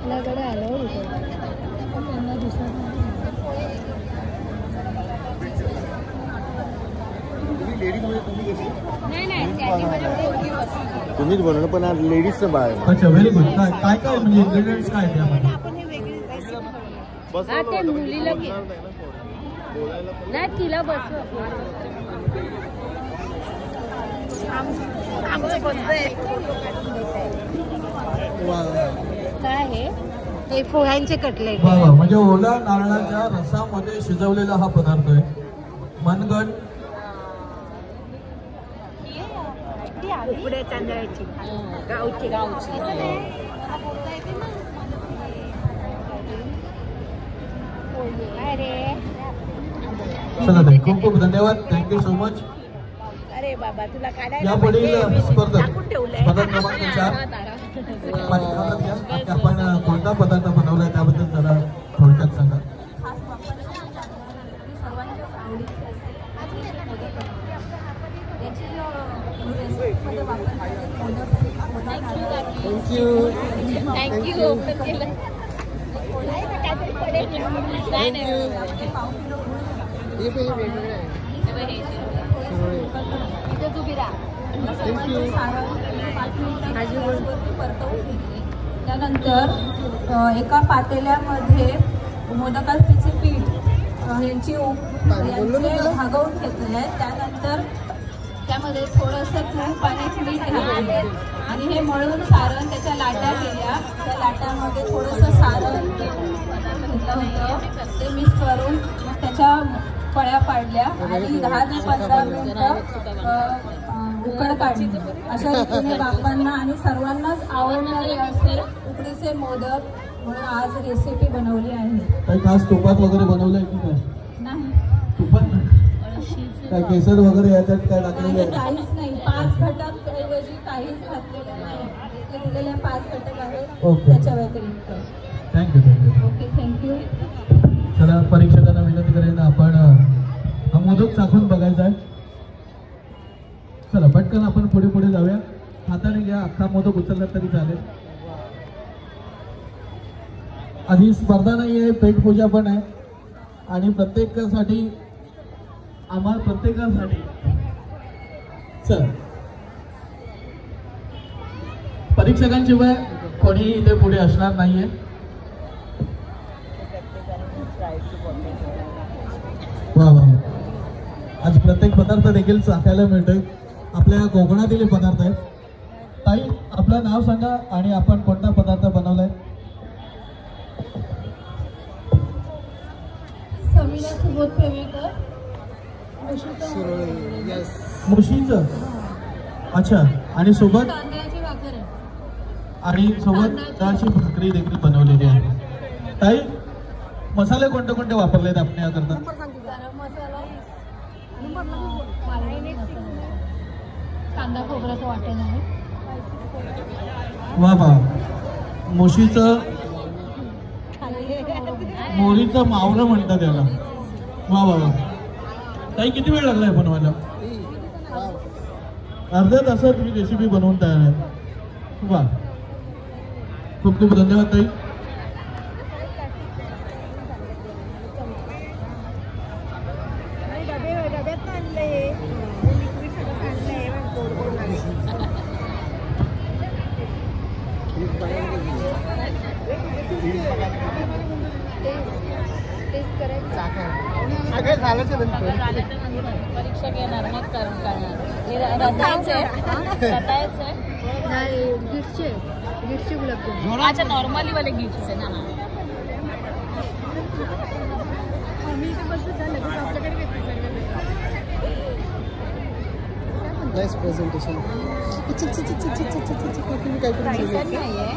आपल्याकडे आलो त्यांना दिसत तुम्हीच बनवलं पण लेडीजचं बाळ. अच्छा व्हेरी गुड. काय काय म्हणजे इन्ग्रेडियंट्स काय त्यामध्ये? ते मुलीला नाही तिला बसव काय हे पोह्यांचे कटलेट. म्हणजे ओला नारळाच्या रसामध्ये शिजवलेला हा पदार्थ आहे मनगट. उकड्या तांदळाची गावची चला ताई खूप खूप धन्यवाद. Thank you so much. अरे बाबा तुला काय या पुढील स्पर्धक पदार्थ क्रमांक 4 आपण कोणता पदार्थ बनवलाय त्याबद्दल जरा थोडक्यात सांगा. थँक्यू. त्यानंतर एका पातेल्यामध्ये मोदकाचे पीठ यांचे भागवून घेतले आहे. त्यानंतर त्यामध्ये थोडंसं तूप आणि मीठ घातले आणि हे मळून सारण त्याच्या लाटा केल्या. त्या लाटामध्ये थोडंसं सारण घेतलं होतं ते मिक्स करून त्याच्या फळ्या पाडल्या आणि 10 ते 15 मिनिटं उकड काढली. अशा रीतीने बापांना आणि सर्वांनाच आवडणारे असे उकडीचे मोदक म्हणून आज रेसिपी बनवली आहे. काही खास तुपात वगैरे बनवलंय की काय? नाही तुपात काय केसर वगैरे याच्यात काय टाकलेलं आहे? काहीच नाही. 5 घटक ऐवजी काहीच घातलेलं नाही. इथे दिलेले 5 घटक आहेत त्याच्या व्यतिरिक्त. Thank you thank you. Okay thank you. चला परीक्षकांना विनंती करेन आपण हा मोदक चाखून बघायचा आहे. चला पटकन आपण पुढे पुढे जाऊया. हाताने घ्या. अख्खा मोदक उचलला तरी चालेल. आधी स्पर्धा नाही आहे पेटपूजा पण आहे आणि प्रत्येकासाठी आम्हाला प्रत्येकासाठी चल परीक्षकांशिवाय कोणी इथे पुढे असणार नाहीये. वा वा. आज प्रत्येक पदार्थ देखील चाखायला मिळतोय. आपल्या कोकणातील पदार्थ आहेत. ताई आपलं नाव सांगा आणि आपण कोणता पदार्थ बनवलाय? समीरा सुबोध पेवेकर. मुशीचं. अच्छा. आणि सोबत तांदळाची भाकर आहे आणि सोबत तांदळाची भाकरी देखील बनवलेली आहे. ताई मसाले कोणते कोणते वापरलेत आपण याकरता? गरम मसाला, कांदा खोबऱ्याचं वाटण आहे. वा वा. मुशीचं मोरीचं मावळं म्हणतात त्याला. वा वा वा. ताई किती वेळ लागलाय बनवायला? अर्ध्या तासात तुम्ही रेसिपी बनवून तयार आहे. वा खूप खूप धन्यवाद ताई. परीक्षा घेणार मग करणार. गिफ्टचे गुलाब. अच्छा नॉर्मली वाले गिफ्ट आहे ना. Nice presentation. नाहीये